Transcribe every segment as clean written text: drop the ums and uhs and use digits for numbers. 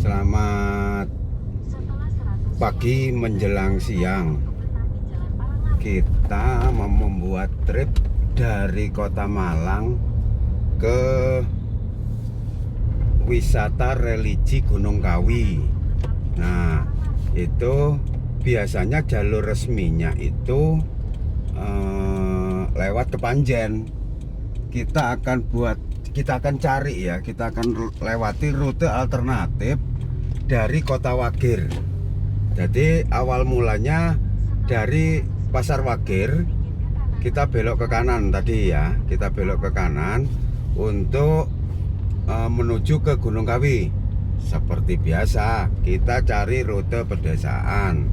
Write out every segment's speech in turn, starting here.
Selamat pagi menjelang siang. Kita mau membuat trip dari Kota Malang ke wisata religi Gunung Kawi. Nah, itu biasanya jalur resminya itu lewat Kepanjen. Kita akan cari ya, kita akan lewati rute alternatif dari Kota Wagir. Jadi awal mulanya dari Pasar Wagir, kita belok ke kanan tadi ya, kita belok ke kanan untuk menuju ke Gunung Kawi. Seperti biasa, kita cari rute pedesaan.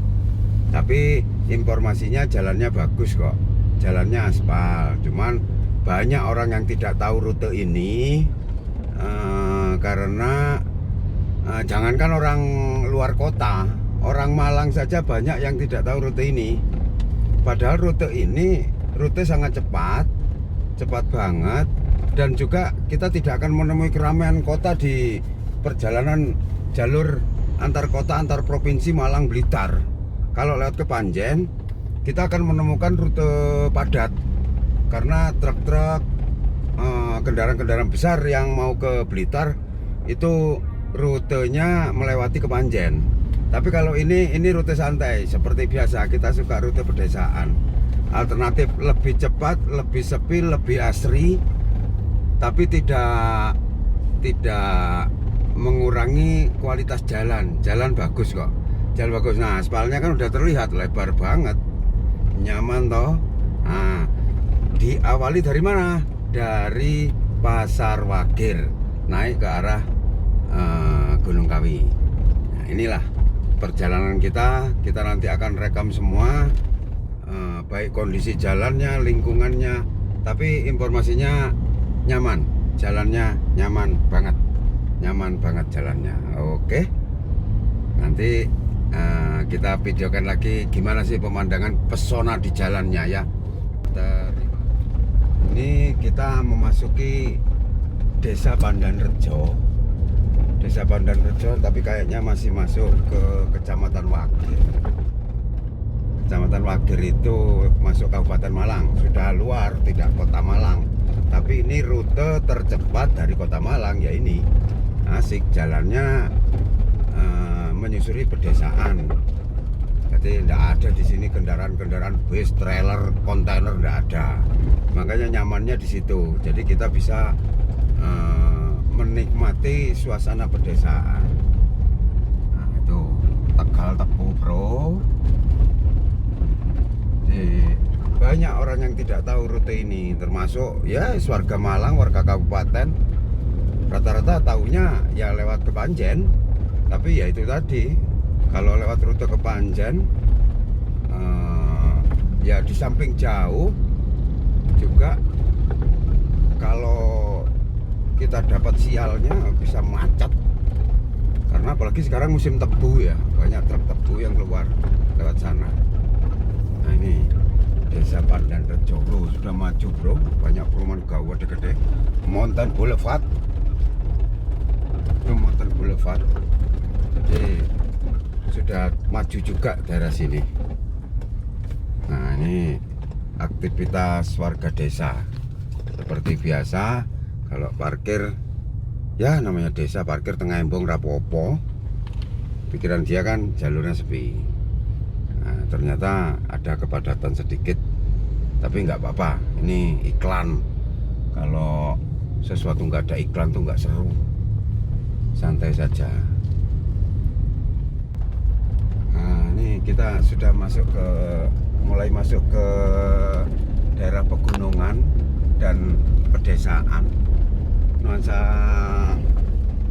Tapi informasinya jalannya bagus kok, jalannya aspal. Cuman banyak orang yang tidak tahu rute ini karena jangankan orang luar kota, orang Malang saja banyak yang tidak tahu rute ini. Padahal rute ini rute sangat cepat banget, dan juga kita tidak akan menemui keramaian kota di perjalanan jalur antar kota, antar provinsi Malang Blitar. Kalau lewat Kepanjen, kita akan menemukan rute padat karena truk-truk, kendaraan-kendaraan besar yang mau ke Blitar itu rutenya melewati Kepanjen. Tapi kalau ini rute santai seperti biasa. Kita suka rute pedesaan, alternatif, lebih cepat, lebih sepi, lebih asri, tapi tidak mengurangi kualitas jalan. Jalan bagus kok, jalan bagus. Nah, aspalnya kan udah terlihat lebar banget, nyaman toh. Nah, diawali dari mana? Dari Pasar Wagir naik ke arah Gunung Kawi. Nah, inilah perjalanan kita. Kita nanti akan rekam semua, baik kondisi jalannya, lingkungannya. Tapi informasinya nyaman, jalannya nyaman banget jalannya. Oke, nanti kita videokan lagi gimana sih pemandangan pesona di jalannya ya. Ini kita memasuki Desa Pandanrejo. Desa Pandanrejo, tapi kayaknya masih masuk ke Kecamatan Wagir. Kecamatan Wagir itu masuk Kabupaten Malang, sudah luar, tidak Kota Malang. Tapi ini rute tercepat dari Kota Malang ya ini. Asik, jalannya menyusuri pedesaan. Jadi tidak ada di sini kendaraan bus, trailer, kontainer, tidak ada. Makanya nyamannya di situ. Jadi kita bisa menikmati suasana pedesaan. Nah, itu Tegal Tepu bro. Jadi, banyak orang yang tidak tahu rute ini, termasuk ya warga Malang, warga kabupaten. Rata-rata taunya ya lewat Kepanjen. Tapi ya itu tadi, kalau lewat rute Kepanjen, ya di samping jauh juga, kalau kita dapat sialnya bisa macet. Karena apalagi sekarang musim tebu ya, banyak truk tebu yang keluar lewat sana. Nah ini Desa Pandanrejo bro, sudah maju bro, banyak perumahan gawat gede-gede. Mountain Boulevard, itu Mountain Boulevard. Jadi sudah maju juga daerah sini. Nah ini aktivitas warga desa seperti biasa. Kalau parkir ya namanya desa, parkir tengah embong rapopo. Pikiran dia kan jalurnya sepi. Nah, ternyata ada kepadatan sedikit, tapi nggak apa-apa. Ini iklan. Kalau sesuatu nggak ada iklan tuh nggak seru. Santai saja. Nah, ini kita sudah mulai masuk ke daerah pegunungan dan pedesaan. Nuansa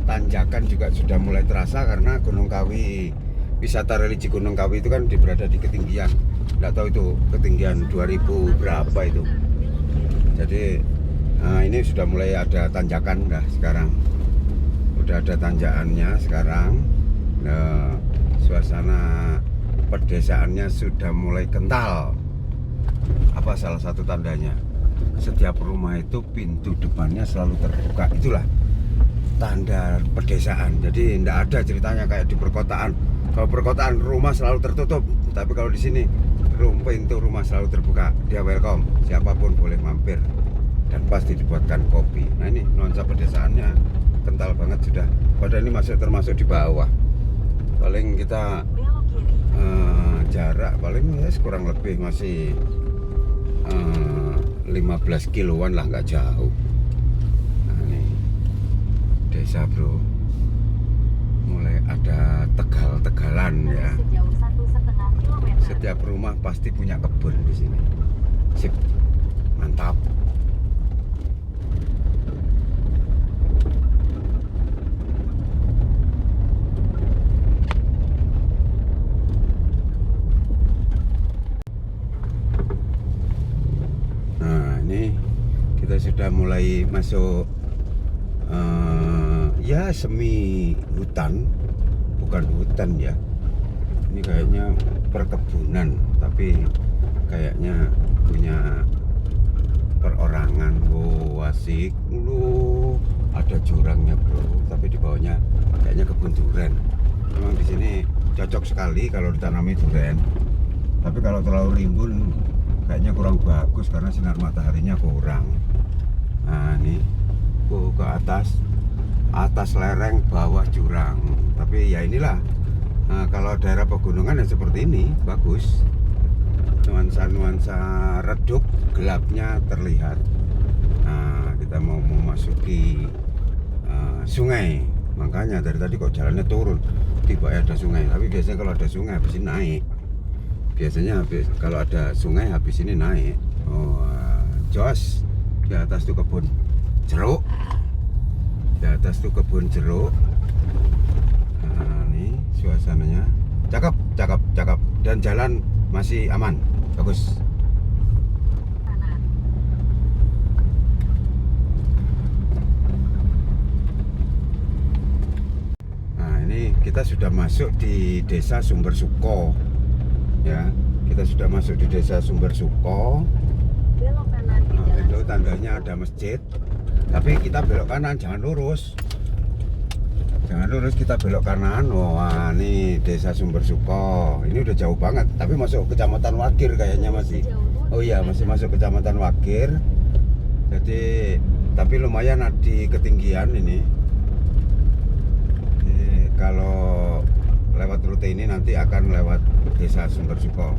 tanjakan juga sudah mulai terasa karena Gunung Kawi, wisata religi Gunung Kawi itu kan berada di ketinggian, nggak tahu itu ketinggian 2000 berapa itu. Jadi ini sudah mulai ada tanjakan dah sekarang, udah ada tanjakannya sekarang. Nah, suasana pedesaannya sudah mulai kental. Apa salah satu tandanya? Setiap rumah itu pintu depannya selalu terbuka. Itulah standar pedesaan. Jadi tidak ada ceritanya kayak di perkotaan. Kalau perkotaan rumah selalu tertutup, tapi kalau di sini pintu rumah selalu terbuka. Dia welcome, siapapun boleh mampir dan pasti dibuatkan kopi. Nah ini nuansa pedesaannya kental banget sudah. Padahal ini masih termasuk di bawah. Paling kita jarak paling ya kurang lebih masih 15 kiloan lah, nggak jauh. Nah ini desa bro, mulai ada tegal-tegalan ya. Setiap rumah pasti punya kebun di sini. Sip, mantap. Kita sudah mulai masuk ya semi hutan, bukan hutan ya, ini kayaknya perkebunan tapi kayaknya punya perorangan. Oh asik lu, ada jurangnya bro, tapi di bawahnya kayaknya kebun durian. Memang di sini cocok sekali kalau ditanami durian, tapi kalau terlalu rimbun kayaknya kurang bagus karena sinar mataharinya kurang. Nah ini ke atas lereng, bawah jurang. Tapi ya inilah, nah, kalau daerah pegunungan yang seperti ini bagus, nuansa redup, gelapnya terlihat. Nah kita mau memasuki sungai, makanya dari tadi kok jalannya turun, tiba ada sungai. Tapi biasanya kalau ada sungai habis ini naik. Biasanya kalau ada sungai habis ini naik. Oh jos. Di atas tuh kebun jeruk, di atas tuh kebun jeruk. Nah ini suasananya cakep, dan jalan masih aman, bagus. Nah ini kita sudah masuk di desa Sumber Suko ya, kita sudah masuk di desa Sumber Suko. Nah, itu tandanya ada masjid, tapi kita belok kanan, jangan lurus, kita belok kanan. Wah ini desa Sumber Suko, ini udah jauh banget, tapi masuk kecamatan Wagir kayaknya masih. Oh iya masih masuk kecamatan Wagir. Jadi tapi lumayan di ketinggian ini. Jadi, kalau lewat rute ini nanti akan lewat desa Sumber Suko,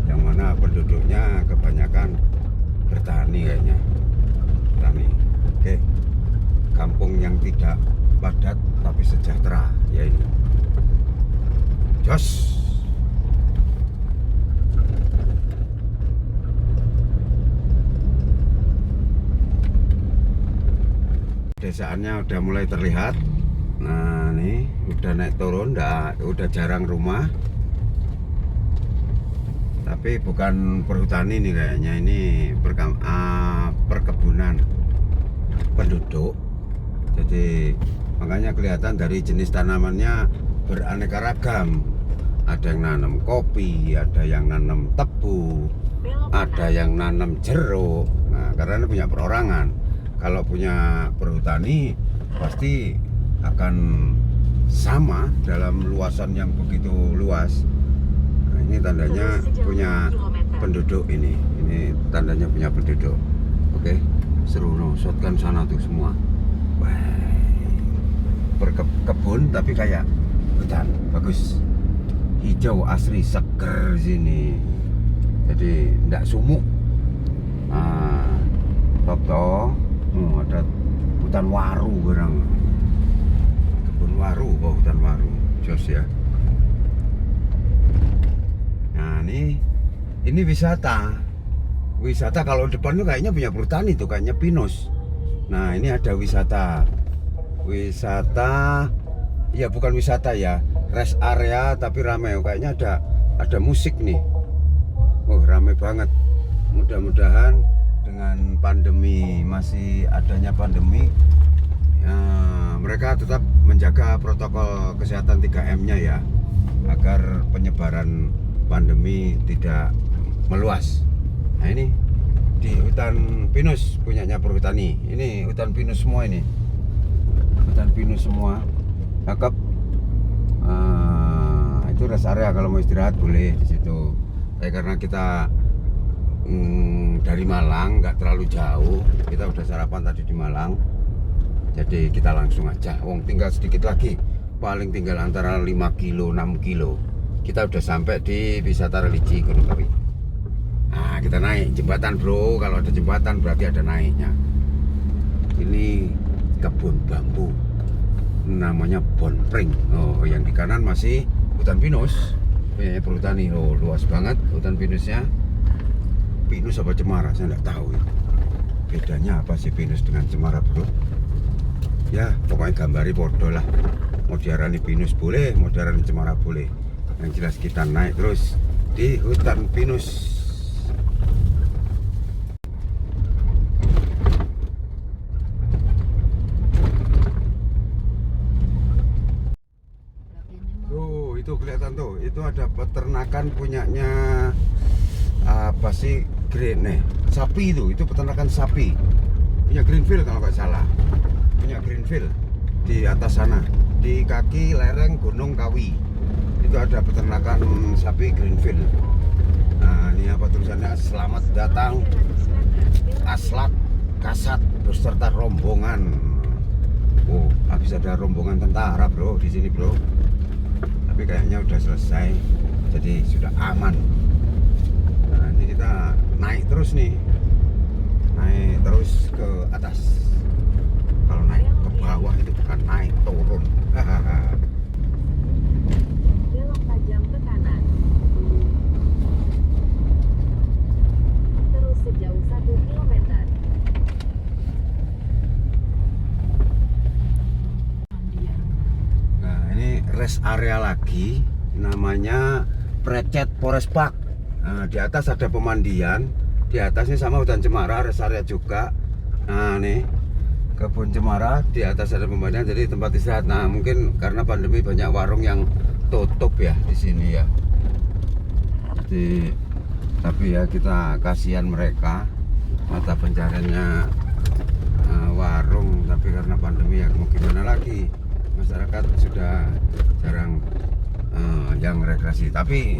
yang mana penduduknya kebanyakan bertani kayaknya, bertani. Oke, kampung yang tidak padat tapi sejahtera ya ini. Jos. Desaannya udah mulai terlihat. Nah nih udah naik turun, udah jarang rumah. Tapi bukan perhutani nih kayaknya, ini perkebunan penduduk. Jadi makanya kelihatan dari jenis tanamannya beraneka ragam. Ada yang nanam kopi, ada yang nanam tebu, ada yang nanam jeruk. Nah karena ini punya perorangan. Kalau punya perhutani pasti akan sama dalam luasan yang begitu luas. Ini tandanya punya penduduk ini tandanya punya penduduk. Oke, seru no, shotgun sana tuh semua. Wah, kebun tapi kayak hutan, bagus, hijau asri, seger sini. Jadi tidak sumuk. Nah, Toto, ada hutan waru barang, kebun waru, hutan waru, jos ya. Nah ini wisata kalau depan tuh kayaknya punya perhutani tuh, kayaknya pinus. Nah ini ada wisata ya, bukan wisata ya, rest area tapi ramai. Kayaknya ada musik nih. Oh ramai banget. Mudah-mudahan dengan pandemi, masih adanya pandemi ya, mereka tetap menjaga protokol kesehatan 3M-nya ya, agar penyebaran pandemi tidak meluas. Nah ini di hutan pinus punyanya perhutani. Ini hutan pinus semua ini. hutan pinus semua, cakep. Itu rest area, kalau mau istirahat boleh di situ. Karena kita dari Malang nggak terlalu jauh, kita udah sarapan tadi di Malang, jadi kita langsung aja. Tinggal sedikit lagi, paling tinggal antara 5 kilo 6 kilo kita udah sampai di wisata religi Gunung Kawi. Nah, kita naik jembatan bro. Kalau ada jembatan berarti ada naiknya. Ini kebun bambu, namanya Bonpring. Oh, yang di kanan masih hutan pinus, punya perhutani. Oh, luas banget hutan pinusnya. Pinus apa cemara saya nggak tahu ya. Bedanya apa sih pinus dengan cemara bro? Ya pokoknya gambari podo lah. Mau diarani pinus boleh, mau diarani cemara boleh. Yang jelas kita naik terus di hutan pinus. Tuh, itu kelihatan tuh, itu ada peternakan punyanya apa sih, sapi itu peternakan sapi punya Greenfield kalau nggak salah, punya Greenfield di atas sana, di kaki lereng Gunung Kawi itu ada peternakan sapi Greenfield. Nah ini apa tulisannya, selamat datang Aslak Kasat beserta rombongan. Oh, habis ada rombongan tentara bro di sini bro, tapi kayaknya udah selesai, jadi sudah aman. Nah ini kita naik terus nih, naik terus ke atas. Kalau naik ke bawah itu bukan naik, turun. Belok tajam ke kanan. Terus sejauh 1 kilometer. Nah ini rest area lagi, namanya Precet Forest Park. Nah, di atas ada pemandian, di atasnya sama hutan cemara, rest area juga. Nah nih kebun cemara, di atas ada pemandian, jadi tempat istirahat. Nah mungkin karena pandemi banyak warung yang tutup ya di sini ya. Jadi tapi ya kita kasihan mereka, mata pencariannya warung, tapi karena pandemi ya mau gimana lagi, masyarakat sudah jarang yang rekreasi. Tapi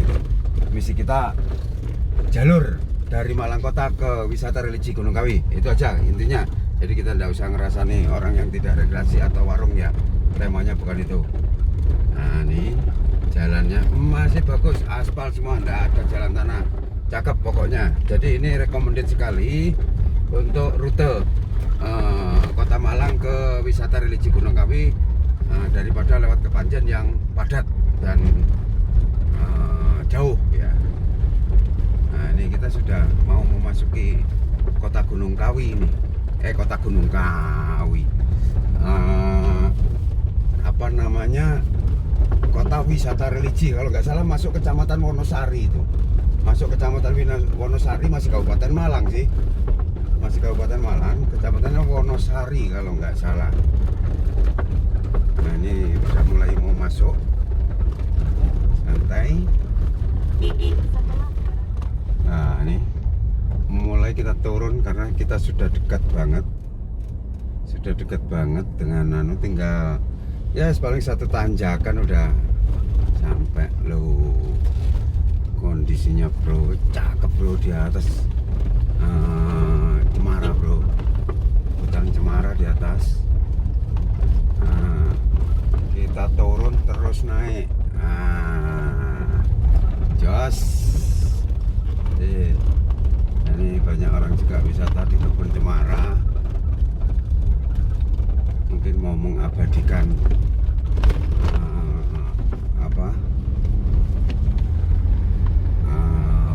misi kita jalur dari Malang Kota ke wisata religi Gunung Kawi, itu aja intinya. Jadi kita tidak usah ngerasani orang yang tidak rekreasi atau warung ya, temanya bukan itu. Nah ini jalannya masih bagus, aspal semua, tidak ada jalan tanah, cakep pokoknya. Jadi ini recommended sekali untuk rute Kota Malang ke wisata religi Gunung Kawi, daripada lewat ke Panjen yang padat dan jauh ya. Nah ini kita sudah mau memasuki kota Gunung Kawi ini, kota Gunung Kawi, apa namanya, kota wisata religi kalau nggak salah. Masuk kecamatan Wonosari itu, masuk kecamatan Wonosari, masih Kabupaten Malang sih, masih Kabupaten Malang, kecamatannya Wonosari kalau nggak salah. Nah ini udah mulai mau masuk, santai. Nah ini mulai kita turun karena kita sudah dekat banget, dengan tinggal ya paling satu tanjakan udah sampai loh. Kondisinya bro cakep bro, di atas cemara bro, hutan cemara di atas. Kita turun terus naik, jos. Ini banyak orang juga wisata di kebun cemara, mungkin mau mengabadikan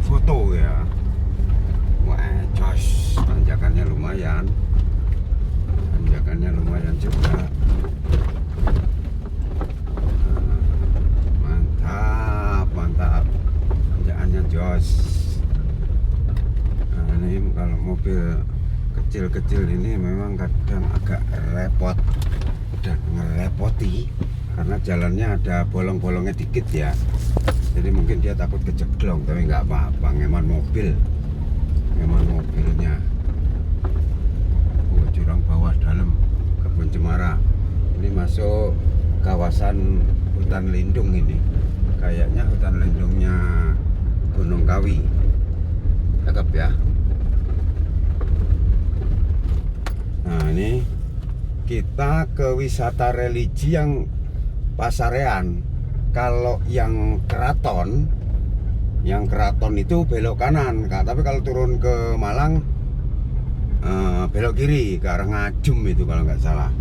foto ya. Wah jos, tanjakannya lumayan juga. Mantap tanjakannya jos. Nah ini kalau mobil kecil-kecil ini memang kadang agak repot dan ngerepoti karena jalannya ada bolong-bolongnya dikit ya. Jadi mungkin dia takut kejeglong, tapi nggak apa-apa, ngeman mobilnya. Jurang bawah dalam kebun cemara. Ini masuk kawasan hutan lindung ini. Kayaknya hutan lindungnya Gunung Kawi. Cakep ya. Nah ini kita ke wisata religi yang Pasarean. Kalau yang keraton itu belok kanan. Tapi kalau turun ke Malang belok kiri ke arah Ngajum itu kalau nggak salah.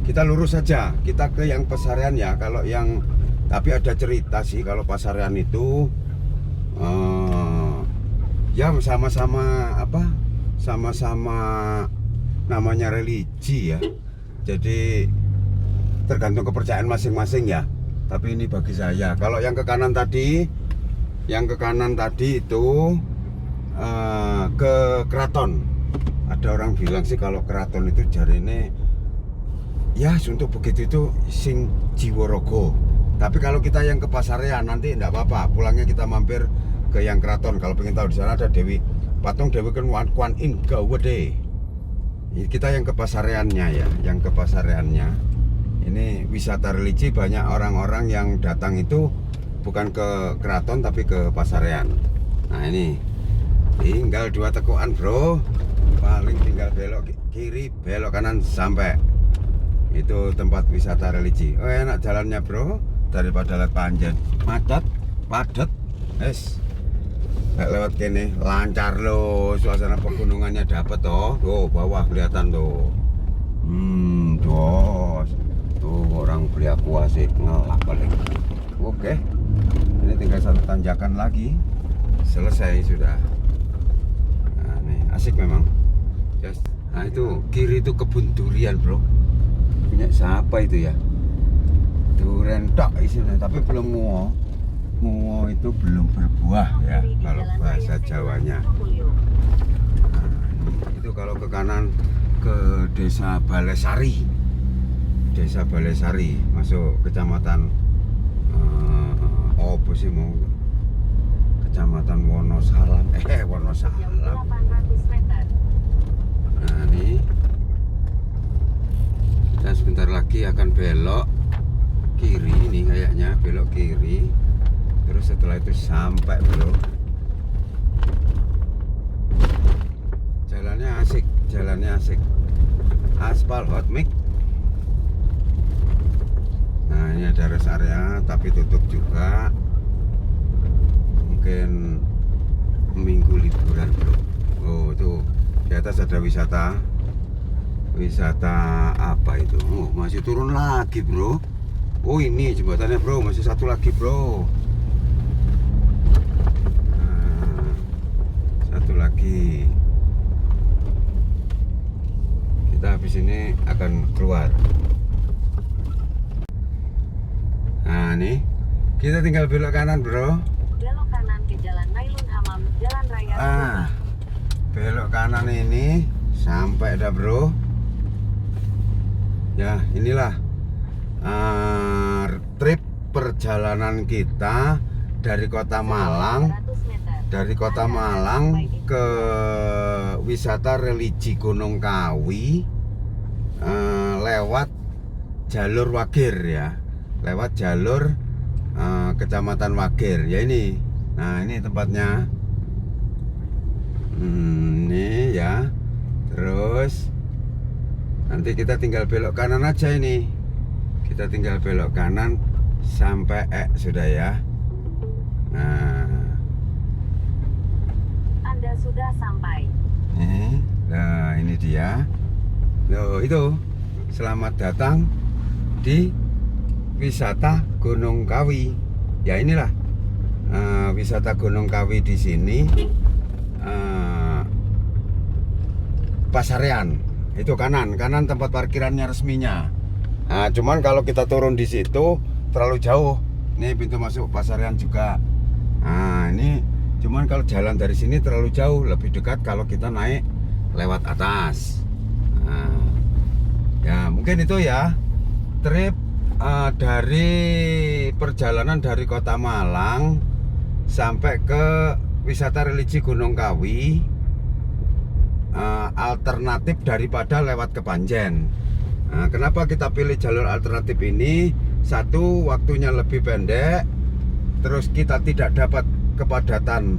Kita lurus saja. Kita ke yang Pasarean ya. Kalau yang tapi ada cerita sih kalau Pasarean itu ya sama-sama sama-sama namanya religi ya. Jadi tergantung kepercayaan masing-masing ya. Tapi ini bagi saya. Kalau yang ke kanan tadi itu ke keraton. Ada orang bilang sih kalau keraton itu jarine ya untuk begitu itu sing Jiworogo. Tapi kalau kita yang ke Pasarean nanti enggak apa-apa. Pulangnya kita mampir ke yang keraton. Kalau pengen tahu di sana ada patung Dewi Kwan In Gawede. Kita yang ke Pasareannya ya, yang ke Pasareannya. Ini wisata religi, banyak orang-orang yang datang itu bukan ke keraton tapi ke Pasarean. Nah ini tinggal 2 tekuan bro, paling tinggal belok kiri belok kanan sampai. Itu tempat wisata religi. Oh enak jalannya bro, daripada lewat Panjen macet padat. Lewat kene lancar loh, suasana pegunungannya dapet toh. Tuh bawah kelihatan tuh. Dos. Tuh orang beli aqua sih ngelak paling. Oke. Ini tinggal 1 tanjakan lagi. Selesai sudah. Nah, nih asik memang. Yes. Nah itu kiri itu kebun durian bro. Punya siapa itu ya? Durian tok isinya tapi belum nguo. Nguo itu belum berbuah ya kalau bahasa Jawanya. Nah, itu kalau ke kanan ke Desa Balesari. Desa Balesari masuk kecamatan apa sih mau kecamatan Wonosalam. Wonosalam. Nah ini dan sebentar lagi akan belok kiri nih kayaknya, belok kiri. Terus setelah itu sampai bro. Jalannya asik. Aspal hot mix. Nah ini ada rest area tapi tutup juga. Mungkin minggu liburan bro. Oh tuh di atas ada wisata apa itu? Oh masih turun lagi bro. Oh ini jembatannya bro, masih 1 lagi bro. Nah, 1 lagi. Kita habis ini akan keluar. Nah nih kita tinggal belok kanan bro. Belok kanan ke Jalan Nailun Hamam, Jalan Raya. Belok kanan ini sampai dah bro. Ya inilah trip perjalanan kita dari Kota Malang. Dari Kota Malang ke wisata religi Gunung Kawi lewat jalur Wagir ya. Lewat jalur Kecamatan Wagir ya ini. Nah ini tempatnya. Ini ya. Terus nanti kita tinggal belok kanan aja ini. Kita tinggal belok kanan sampai sudah ya. Nah Anda sudah sampai. Nah ini dia. Loh itu. Selamat datang di wisata Gunung Kawi. Ya inilah wisata Gunung Kawi di sini. Pasarean itu kanan tempat parkirannya resminya. Nah, cuman kalau kita turun di situ terlalu jauh. Ini pintu masuk Pasarean juga. Nah ini cuman kalau jalan dari sini terlalu jauh, lebih dekat kalau kita naik lewat atas. Nah, ya mungkin itu ya trip dari perjalanan dari Kota Malang sampai ke wisata religi Gunung Kawi. Alternatif daripada lewat ke Panjen. Nah, kenapa kita pilih jalur alternatif ini? Satu, waktunya lebih pendek. Terus kita tidak dapat kepadatan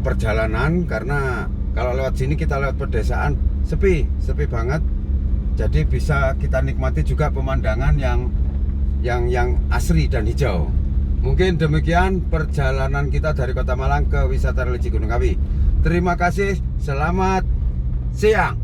perjalanan, karena kalau lewat sini kita lewat pedesaan sepi banget. Jadi bisa kita nikmati juga pemandangan yang asri dan hijau. Mungkin demikian perjalanan kita dari Kota Malang ke wisata religi Gunung Kawi. Terima kasih, selamat siang.